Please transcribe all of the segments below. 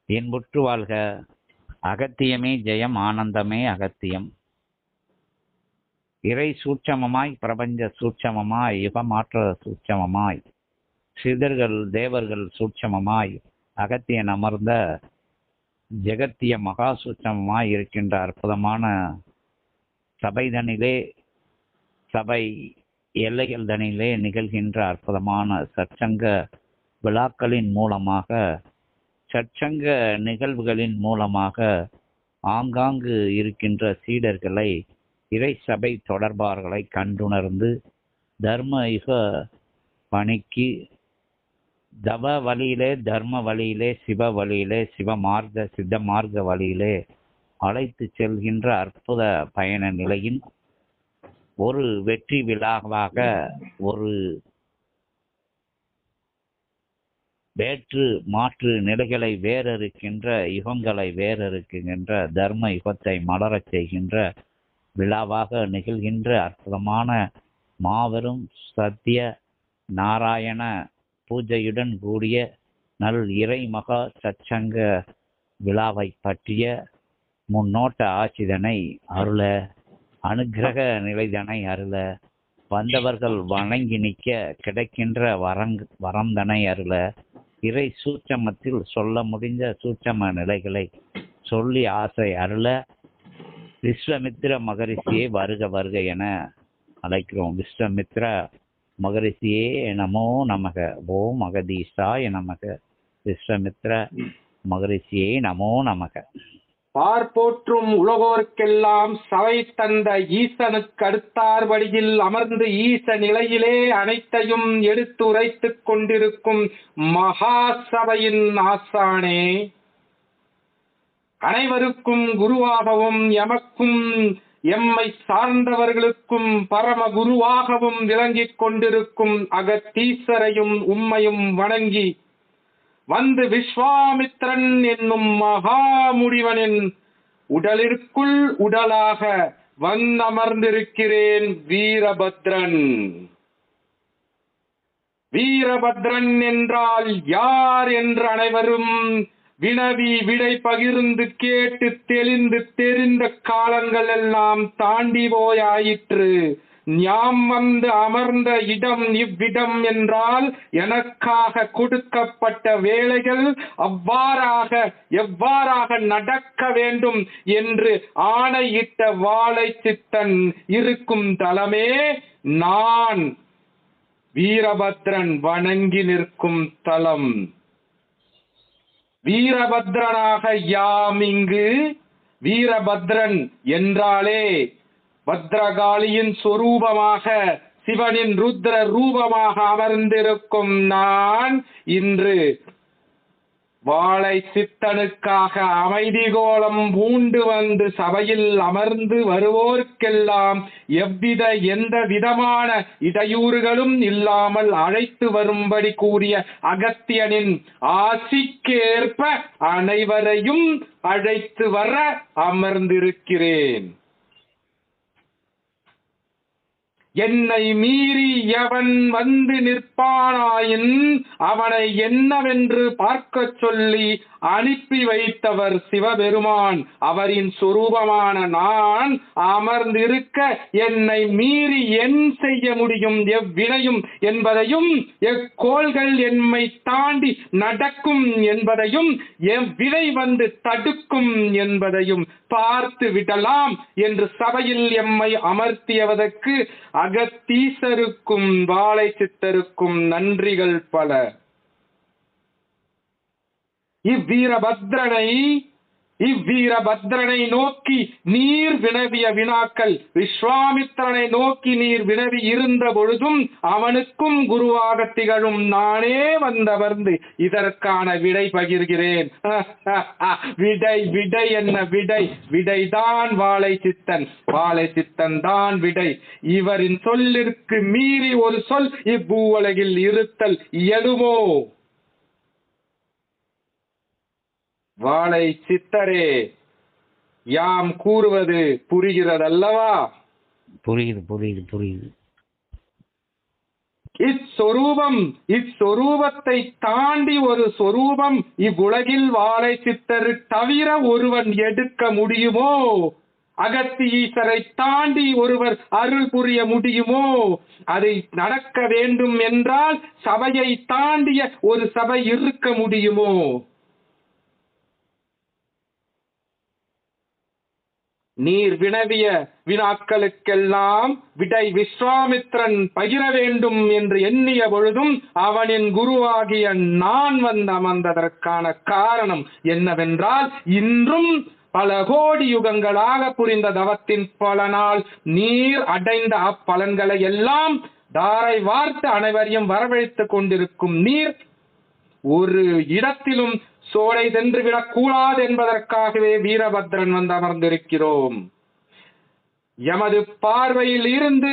இன்புற்று வாழ்க. அகத்தியமே ஜெயம், ஆனந்தமே அகத்தியம். இறை சூட்சமமாய், பிரபஞ்ச சூட்சமமாய், யுகமாற்ற சூட்சமமாய், சிதர்கள் தேவர்கள் சூட்சமமாய், அகத்தியன் அமர்ந்த ஜெகத்திய மகா சூட்சமமாய் இருக்கின்ற அற்புதமான சபைதனிலே, சபை எல்லைகள் தனிலே நிகழ்கின்ற அற்புதமான சற்சங்க விழாக்களின் மூலமாக, சற்சங்க நிகழ்வுகளின் மூலமாக ஆங்காங்கு இருக்கின்ற சீடர்களை, இறை சபை தொடர்பார்களை கண்டுணர்ந்து தர்ம யுக பணிக்கு தவ வழியிலே, தர்ம வழியிலே, சிவ வழியிலே, சிவமார்க்க சித்த மார்க்க வழியிலே அழைத்து செல்கின்ற அற்புத பயண நிலையின் ஒரு வெற்றி விழாவாக, ஒரு வேற்று மாற்று நிலைகளை வேறறுக்கின்ற, யுகங்களை வேறறுக்கின்ற, தர்ம யுகத்தை மலரச் செய்கின்ற விழாவாக நிகழ்கின்ற அற்புதமான மாபெரும் சத்திய நாராயண பூஜையுடன் கூடிய நல் இறை மகா சச்சங்க விழாவை பற்றிய முன்னோட்ட ஆட்சிதனை அருள, அனுக்கிரக நிலைதனை அருள, வந்தவர்கள் வணங்கி நிற்க கிடைக்கின்ற வரந்தனை அருள, இறை சூட்சமத்தில் சொல்ல முடிந்த சூட்சம நிலைகளை சொல்லி ஆசை அருள, விஸ்வமித்திர மகரிஷியை வருக வருக என அழைக்கிறோம். விஸ்வமித்திர மகரிஷியே நமோ நமக. ஓம் அகதீஷாய நமக. விஸ்வமித்திர மகரிஷியே நமோ நமக. பார்ப்போற்றும் உலகோர்க்கெல்லாம் சபை தந்த ஈசனுக்கு அடுத்தார் வழியில் அமர்ந்து ஈச நிலையிலே அனைத்தையும் எடுத்துரைத்துக் கொண்டிருக்கும் மகா சபையின் ஆசானே, அனைவருக்கும் குருவாகவும் எமக்கும் எம்மை சார்ந்தவர்களுக்கும் பரம குருவாகவும் விளங்கிக் கொண்டிருக்கும் அகத்தீசரையும் உம்மையும் வணங்கி வந்து விஸ்வாமித்திரன் என்னும் மகா முடிவனின் உடலிற்குள் உடலாக வந்தமர்ந்திருக்கிறேன். வீரபத்ரன். வீரபத்ரன் என்றால் யார் என்று அனைவரும் வினவி விடை பகிர்ந்து கேட்டு தெளிந்து தெரிந்த காலங்கள் எல்லாம் தாண்டி போயாயிற்று. ஞாம் வந்து அமர்ந்த இடம் இவ்விடம் என்றால் எனக்காக கொடுக்கப்பட்ட வேலைகள் எவ்வாறாக நடக்க வேண்டும் என்று ஆணையிட்ட வாழை சித்தன் இருக்கும் தலமே நான் வீரபத்ரன் வணங்கி நிற்கும் தலம். வீரபத்ரனாக யாம் இங்கு. வீரபத்ரன் என்றாலே பத்ரகாளியின் சொரூபமாக, சிவனின் ருத்ர ரூபமாக அமர்ந்திருக்கும் நான் இன்று வாழை சித்தனுக்காக அமைதி கோலம் பூண்டு வந்து சபையில் அமர்ந்து வருவோர்க்கெல்லாம் எந்த விதமான இடையூறுகளும் இல்லாமல் அழைத்து வரும்படி கூறிய அகத்தியனின் ஆசிக்கேற்ப அனைவரையும் அழைத்து வர அமர்ந்திருக்கிறேன். என்னை மீறி எவன் வந்து நிற்பானாயின் அவனை என்னவென்று பார்க்க சொல்லி அனுப்பி வைத்தவர் சிவபெருமான். அவரின் சொரூபமான நான் அமர்ந்திருக்க என்னை மீறி என் செய்ய முடியும் எவ்வினையும் என்பதையும், எக்கோள்கள் எம்மை தாண்டி நடக்கும் என்பதையும், எவ்வினை வந்து தடுக்கும் என்பதையும் பார்த்து விடலாம் என்று சபையில் எம்மை அமர்த்தியவதற்கு அகத்தீசருக்கும் வாழை சித்தருக்கும் நன்றிகள் பல. இவ்வீரபத்ரனை நோக்கி நீர் வினவிய வினாக்கள் விஸ்வாமித்திரனை நோக்கி நீர் வினவி இருந்த பொழுதும் அவனுக்கும் குருவாக திகழும் நானே வந்தமர்ந்து இதற்கான விடை பகிர்கிறேன். விடை என்ன விடை? விடைதான் வாழை சித்தன். வாழை சித்தன் தான் விடை. இவரின் சொல்லிற்கு மீறி ஒரு சொல் இப்பூவுலகில் இருத்தல் இயலுமோ? வாழை சித்தரே, யாம் கூறுவது புரிகிறதல்லவா? புரியுது. இச்சொரூபத்தை தாண்டி ஒரு சொரூபம் இவ்வுலகில் வாழை சித்தர் தவிர ஒருவன் எடுக்க முடியுமோ? அகத்தி ஈசரை தாண்டி ஒருவர் அருள் புரிய முடியுமோ? அதை நடக்க வேண்டும் என்றால் சபையை தாண்டிய ஒரு சபை இருக்க முடியுமோ? நீர் வினவிய வினாக்களுக்கெல்லாம் விடை விஸ்வாமித்திரன் பகிர வேண்டும் என்று எண்ணிய பொழுதும் அவனின் குருவாகிய நான் வந்து அமர்ந்ததற்கான காரணம் என்னவென்றால், இன்றும் பல கோடி யுகங்களாக புரிந்த தவத்தின் பலனால் நீர் அடைந்த அப்பலன்களை எல்லாம் தாரை வார்த்து அனைவரையும் வரவழைத்துக் கொண்டிருக்கும் நீர் ஒரு இடத்திலும் சோலை சென்று விடக்கூடாது என்பதற்காகவே வீரபத்ரன் வந்து அமர்ந்திருக்கிறோம். எமது பார்வையில் இருந்து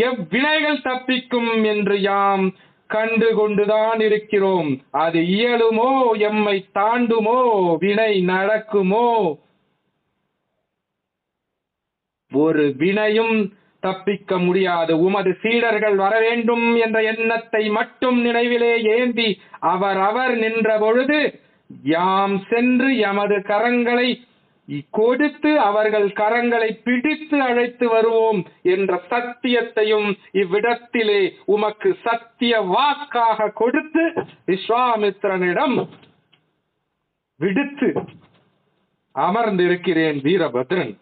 எவ்வினைகள் தப்பிக்கும் என்று யாம் கண்டு கொண்டுதான் இருக்கிறோம். அது இயலுமோ? எம்மை தாண்டுமோ? வினை நடக்குமோ? ஒரு வினையும் தப்பிக்க முடியாது. உமது சீடர்கள் வர வேண்டும் என்ற எண்ணத்தை மட்டும் நினைவிலே ஏந்தி அவர் நின்ற பொழுது யாம் சென்று எமது கரங்களை கொடுத்து அவர்கள் கரங்களை பிடித்து அழைத்து வருவோம் என்ற சத்தியத்தையும் இவ்விடத்திலே உமக்கு சத்திய வாக்காக கொடுத்து விஸ்வாமித்திரனிடம் விடுத்து அமர்ந்திருக்கிறேன். வீரபத்ரன்.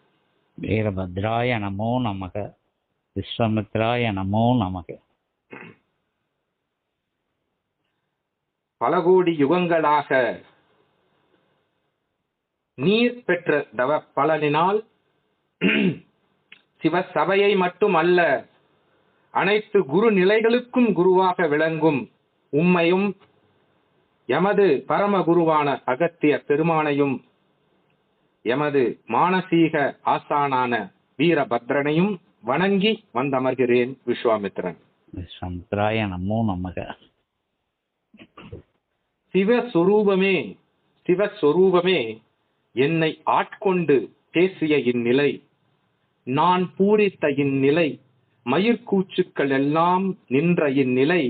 வீரபத்ராய நமோ நமக. விஸ்வாமித்ராய நமோ நமக. பல கோடி யுகங்களாக நீர் பெற்ற தவ பலனினால் சிவசபையை மட்டும் அல்ல, அனைத்து குரு நிலைகளுக்கும் குருவாக விளங்கும் உம்மையும் எமது பரம குருவான அகத்திய பெருமானையும் எமது மானசீக ஆசானான வீரபத்ரனையும் வணங்கி வந்தமர்கிறேன். விஸ்வாமித்திரன். விஸ்வாமித்ராய நமோ நமக. சிவஸ்வரூபமே என்னை ஆட்கொண்டு பேசிய இந்நிலை, நான் பூரித்த இந்நிலை, மயிர்கூச்சுக்கள் எல்லாம் நின்ற இந்நிலை,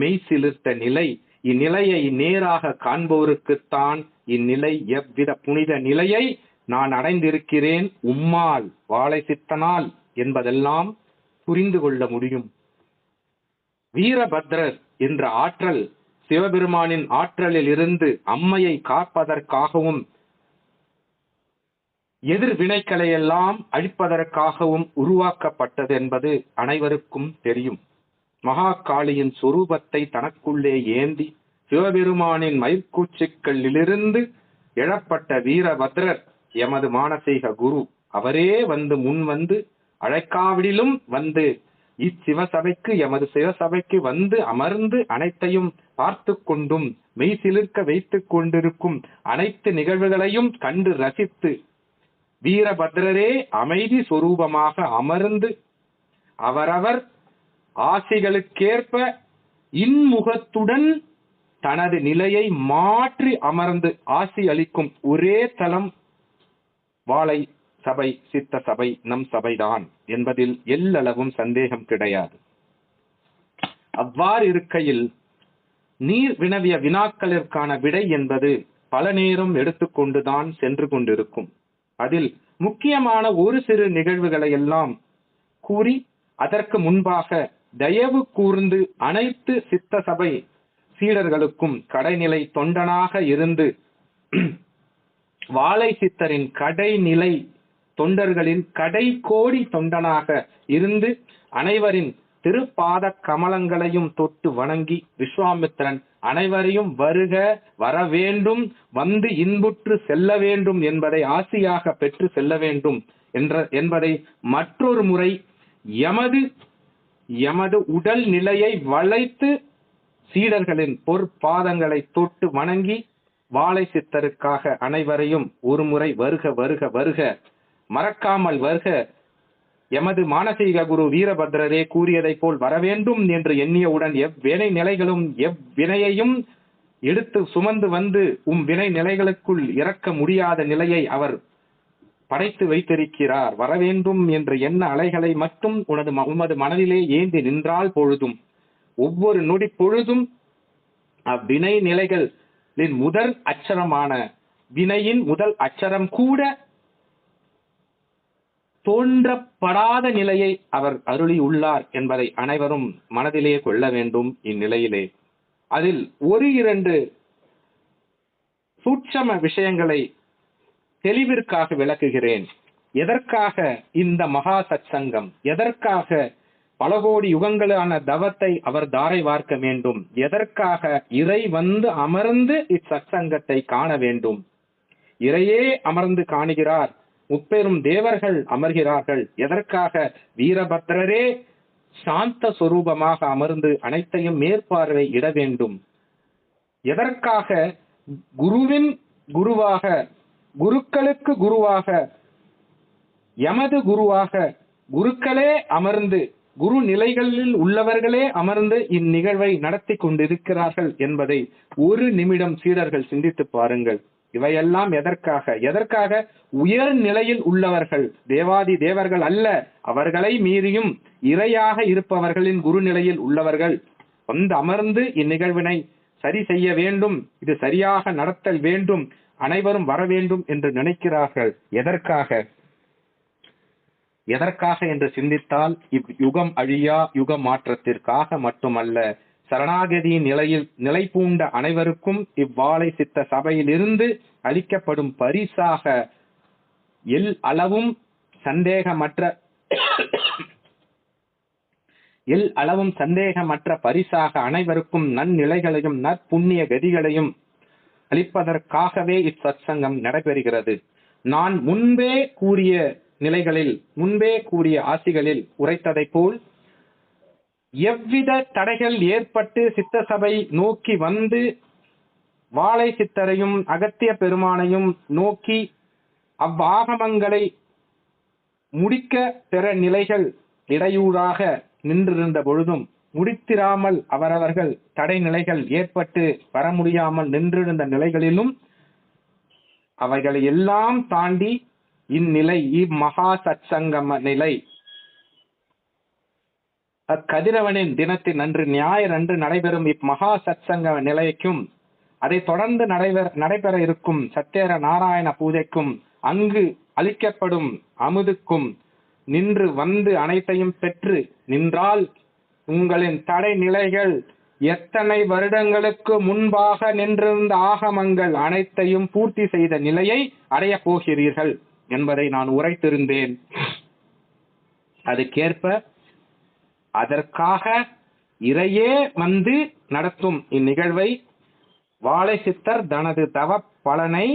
மெய் சிலிர்த்த நிலை, இந்நிலையை நேராக காண்போருக்குத்தான் இந்நிலை எவ்வித புனித நிலையை நான் அடைந்திருக்கிறேன் உம்மால் வாழை சித்தனால் என்பதெல்லாம் புரிந்து கொள்ள முடியும். வீரபத்ரர் என்ற ஆற்றல் சிவபெருமானின் ஆற்றலில் இருந்து அம்மையை காப்பதற்காகவும் எதிர்வினைகளை எல்லாம் அழிப்பதற்காகவும் உருவாக்கப்பட்டது என்பது அனைவருக்கும் தெரியும். மகா காளியின் சொரூபத்தை தனக்குள்ளே ஏந்தி சிவபெருமானின் மயிர்கூச்சுக்களிலிருந்து எழப்பட்ட வீரபத்ரர் எமது மானசீக குரு. அவரே முன் வந்து அழைக்காவிடிலும் வந்து இச்சிவசபைக்கு எமது சிவசபைக்கு வந்து அமர்ந்து அனைத்தையும் பார்த்து கொண்டும் மெய் சிலிர்க்க வைத்துக் கொண்டிருக்கும் அனைத்து நிகழ்வுகளையும் கண்டு ரசித்து வீரபத்ரரே அமைதி சொரூபமாக அமர்ந்து அவரவர் ஆசைகளுக்கேற்ப இன்முகத்துடன் தனது நிலையை மாற்றி அமர்ந்து ஆசி அளிக்கும் ஒரே தலம் வாழை சபை, சித்த சபை, நம் சபைதான் என்பதில் எல்லளவும் சந்தேகம் கிடையாது. அவ்வாறு இருக்கையில் நீர் வினவிய வினாக்களிற்கான விடை என்பது பல நேரம் எடுத்துக்கொண்டுதான் சென்று கொண்டிருக்கும். அதில் முக்கியமான ஒரு சிறு நிகழ்வுகளை எல்லாம் கூறி அதற்கு முன்பாக தயவு கூர்ந்து அனைத்து சித்த சபை சீடர்களுக்கும் கடைநிலை தொண்டனாக இருந்து வாழை சித்தரின் கடைநிலை தொண்டர்களின் கடை கோடி தொண்டனாக இருந்து அனைவரின் திருப்பாத கமலங்களையும் தொட்டு வணங்கி விஸ்வாமித்திரன் அனைவரையும் வருக, வர வேண்டும், வந்து இன்புற்று செல்ல வேண்டும் என்பதை ஆசியாக பெற்று செல்ல வேண்டும் என்பதை மற்றொரு முறை எமது உடல் நிலையை வளைத்து சீடர்களின் பொற்பாதங்களை தொட்டு வணங்கி வாழை சித்தருக்காக அனைவரையும் ஒரு முறை வருக வருக வருக, மறக்காமல் வருக, எமது மானசீக குரு வீரபத்ரரே கூறியதை போல் வரவேண்டும் என்று எண்ணியவுடன் எவ்வினை நிலைகளும் எவ்வினையையும் எடுத்து சுமந்து வந்து வினை நிலைகளுக்குள் இறக்க முடியாத நிலையை அவர் படைத்து வைத்திருக்கிறார். வரவேண்டும் என்ற எண்ண அலைகளை மட்டும் உமது மனதிலே ஏந்தி நின்றால் பொழுதும் ஒவ்வொரு நொடி பொழுதும் அவ்வினை நிலைகளின் முதல் அச்சரமான வினையின் முதல் அச்சரம் கூட தோன்றப்படாத நிலையை அவர் அருளி உள்ளார் என்பதை அனைவரும் மனதிலே கொள்ள வேண்டும். இந்நிலையிலே அதில் ஒரு இரண்டு சூட்சம விஷயங்களை தெளிவிற்காக விளக்குகிறேன். எதற்காக இந்த மகா சத்சங்கம், எதற்காக பல கோடி யுகங்களான தவத்தை அவர் தாரை வார்க்க வேண்டும், எதற்காக இறை வந்து அமர்ந்து இச்சத்சங்கத்தை காண வேண்டும். இறையே அமர்ந்து காணுகிறார், முப்பெரும் தேவர்கள் அமர்கிறார்கள். எதற்காக? வீரபத்ரரே சாந்த சொரூபமாக அமர்ந்து அனைத்தையும் மேற்பார்வை இட வேண்டும். எதற்காக? குருவின் குருவாக, குருக்களுக்கு குருவாக, எமது குருவாக குருக்களே அமர்ந்து, குரு நிலைகளில் உள்ளவர்களே அமர்ந்து இந்நிகழ்வை நடத்தி கொண்டிருக்கிறார்கள் என்பதை ஒரு நிமிடம் சீடர்கள் சிந்தித்து பாருங்கள். இவையெல்லாம் எதற்காக? எதற்காக? உயர் நிலையில் உள்ளவர்கள், தேவாதி தேவர்கள் அல்ல, அவர்களை மீறியும் இறையாக இருப்பவர்களின் குரு நிலையில் உள்ளவர்கள் வந்து அமர்ந்து இந்நிகழ்வினை சரி செய்ய வேண்டும், இது சரியாக நடத்தல் வேண்டும், அனைவரும் வர வேண்டும் என்று நினைக்கிறார்கள். எதற்காக? எதற்காக என்று சிந்தித்தால் இவ்யுகம் அழியா யுக மாற்றத்திற்காக மட்டுமல்ல, சரணாகதியின் நிலை பூண்ட அனைவருக்கும் இவ்வாழை சித்த சபையிலிருந்து அளிக்கப்படும் பரிசாக அளவும் சந்தேகமற்ற பரிசாக அனைவருக்கும் நன்னிலைகளையும் நற்புண்ணிய கதிகளையும் அளிப்பதற்காகவே இச்சத்சங்கம் நடைபெறுகிறது. நான் முன்பே கூறிய நிலைகளில், முன்பே கூறிய ஆசிகளில் உரைத்ததை போல் எவ்வித தடைகள் ஏற்பட்டு சித்த சபை நோக்கி வந்து வாழை சித்தரையும் அகத்திய பெருமானையும் நோக்கி அவ்வாகமங்களை முடிக்க பெற நிலைகள் இடையூறாக நின்றிருந்த பொழுதும், முடித்திராமல் அவரவர்கள் தடை நிலைகள் ஏற்பட்டு வர முடியாமல் நின்றிருந்த நிலைகளிலும் அவைகளை எல்லாம் தாண்டி இந்நிலை, இம்மகா சத்சங்கம நிலை, அக்கதிரவனின் தினத்தின் அன்று ஞாயிறு அன்று நடைபெறும் இம்மகா சத்சங்க நிலைக்கும், அதை தொடர்ந்து நடைபெற இருக்கும் சத்யர நாராயண பூஜைக்கும், அங்கு அளிக்கப்படும் அமுதுக்கும் நின்று வந்து அனைத்தையும் பெற்று நின்றால் உங்களின் தடை நிலைகள் எத்தனை வருடங்களுக்கு முன்பாக நின்றிருந்த ஆகமங்கள் அனைத்தையும் பூர்த்தி செய்த நிலையை அடைய போகிறீர்கள் என்பதை நான் உரைத்திருந்தேன். அதுக்கேற்ப அதற்காக இறையே வந்து நடத்தும் இந்நிகழ்வை வாழை சித்தர் தனது தவ பலனை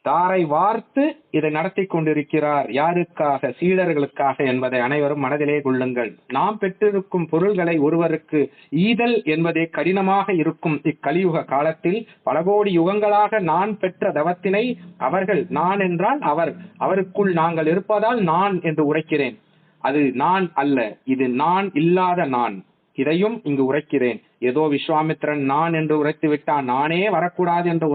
தாரை வார்த்து இதை நடத்தி கொண்டிருக்கிறார். யாருக்காக? சீடர்களுக்காக என்பதை அனைவரும் மனதிலே கொள்ளுங்கள். நாம் பெற்றிருக்கும் பொருள்களை ஒருவருக்கு ஈதல் என்பதே கடினமாக இருக்கும் இக்கலியுக காலத்தில் பல கோடி யுகங்களாக நான் பெற்ற தவத்தினை அவர்கள், நான் என்றால் அவருக்குள் நாங்கள் இருப்பதால் நான் என்று உரைக்கிறேன். அது நான் அல்ல, இது நான் இல்லாத நான். இதையும் இங்கு உரைக்கிறேன். ஏதோ விஸ்வாமித்திரன் நான் என்று உரைத்து விட்டான், நானே வரக்கூடாது என்று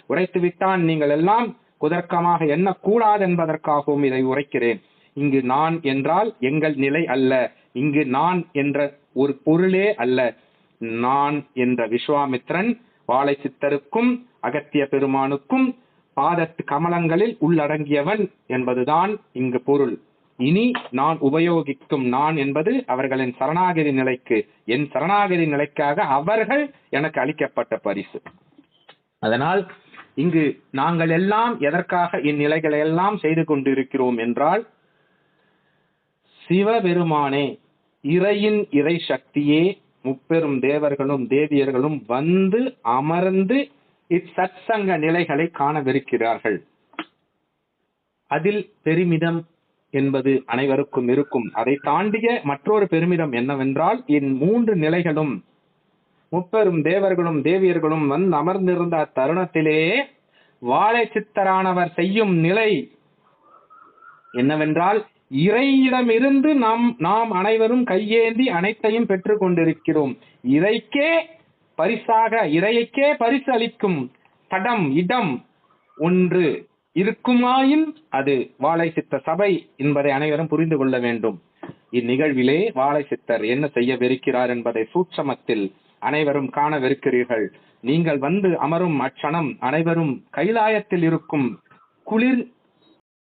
உரைத்து விட்டான், நீங்கள் எல்லாம் குதர்க்கமாக எண்ணக்கூடாது என்பதற்காகவும் இதை உரைக்கிறேன். இங்கு நான் என்றால் எங்கள் நிலை அல்ல, இங்கு நான் என்ற ஒரு பொருளே அல்ல. நான் என்ற விஸ்வாமித்திரன் வாழை சித்தருக்கும் அகத்திய பெருமானுக்கும் பாதத்து கமலங்களில் உள்ளடங்கியவன் என்பதுதான் இங்கு பொருள். இனி நான் உபயோகிக்கும் நான் என்பது அவர்களின் சரணாகதி நிலைக்கு, என் சரணாகதி நிலைக்காக அவர்கள் எனக்கு அளிக்கப்பட்ட பரிசு. அதனால் இங்கு நாங்கள் எல்லாம் எதற்காக இந்நிலைகளை எல்லாம் செய்து கொண்டிருக்கிறோம் என்றால், சிவபெருமானே, இறையின் இறை சக்தியே, முப்பெரும் தேவர்களும் தேவியர்களும் வந்து அமர்ந்து இச்சத்சங்க நிலைகளை காணவிருக்கிறார்கள். அதில் பெருமிதம் என்பது அனைவருக்கும் இருக்கும். அதை தாண்டிய மற்றொரு பெருமிதம் என்னவென்றால், இன் 3 நிலைகளும் முப்பெரும் தேவர்களும் தேவியர்களும் வந்து அமர்ந்திருந்த தருணத்திலேயே வாழை சித்தரானவர் செய்யும் நிலை என்னவென்றால், இறையிடமிருந்து நாம் அனைவரும் கையேந்தி அனைத்தையும் பெற்றுக் கொண்டிருக்கிறோம். இறைக்கே பரிசாக, இறைக்கே பரிசு அளிக்கும் தடம், இடம் ஒன்று இருக்குமாயின் அது வாழை சித்த சபை என்பதை அனைவரும் புரிந்து கொள்ள வேண்டும். இந்நிகழ்விலே வாழை சித்தர் என்ன செய்யவிருக்கிறார் என்பதை சூட்சமத்தில் அனைவரும் காணவிருக்கிறீர்கள். நீங்கள் வந்து அமரும் அச்சணம் அனைவரும் கைலாயத்தில் இருக்கும் குளிர்